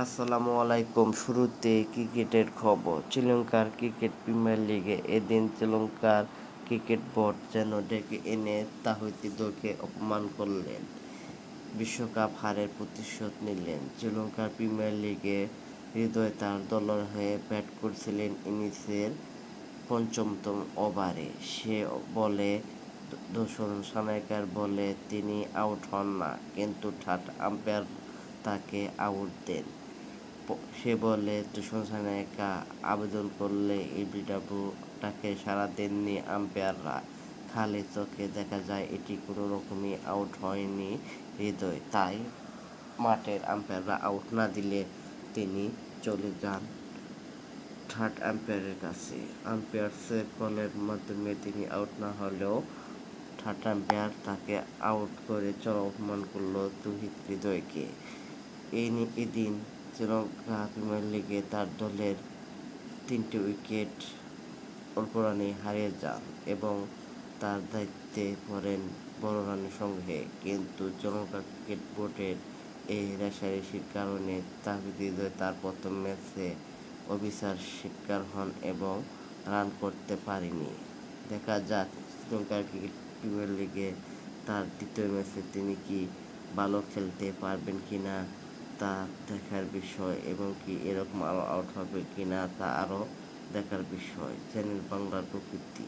আসসালামু আলাইকুম। শুরুতে ক্রিকেটের খবর। শ্রীলঙ্কার ক্রিকেট প্রিমিয়ার লিগে এদিন শ্রীলঙ্কার ক্রিকেট বোর্ড যেন ডেকে এনে তাহিতিদেরকে অপমান করলেন, বিশ্বকাপ হারের প্রতিশোধ নিলেন। শ্রীলঙ্কার প্রিমিয়ার লিগে হৃদয় তার দলের হয়ে ব্যাট করছিলেন ইনিংসের পঞ্চমতম ওভারে। সে বলে দর্শন সানাইকার বলে তিনি আউট হন না, কিন্তু থার্ড আম্পায়ার তাকে আউট দেন। সে বলে দূষণ সানাইকা আবেদন করলে এলবিডব্লিউ তাকে সাড়া দেননি আম্পায়াররা। খালি চোখে দেখা যায় এটি কোনো রকমই আউট হয়নি হৃদয়, তাই মাঠের আম্পায়াররা আউট না দিলে তিনি চলে যান থার্ড আম্পায়ারের কাছে। আম্পায়ার সেফ বলের মাধ্যমে তিনি আউট না হলেও থার্ড আম্পায়ার তাকে আউট করে চরম অপমান করল তৌহিদ হৃদয়কে। এদিন শ্রীলঙ্কা প্রিমিয়ার লিগে তার দলের 3টি উইকেট অল্প রানে হারিয়ে যান এবং তার দায়িত্বে পড়েন বড় রানের সংগ্রহে। কিন্তু শ্রীলঙ্কা ক্রিকেট বোর্ডের এই রেষারেষির কারণে তাহিদ হৃদয় তার প্রথম ম্যাচে অভিশাপের শিকার হন এবং রান করতে পারেননি। দেখা যাক শ্রীলঙ্কার ক্রিকেট প্রিমিয়ার লিগে তার দ্বিতীয় ম্যাচে তিনি কি ভালো খেলতে পারবেন কিনা তা দেখার বিষয়, এবং কি এরকম আরও আউট হবে কিনা তা আরও দেখার বিষয়। চ্যানেল বাংলার প্রকৃতি।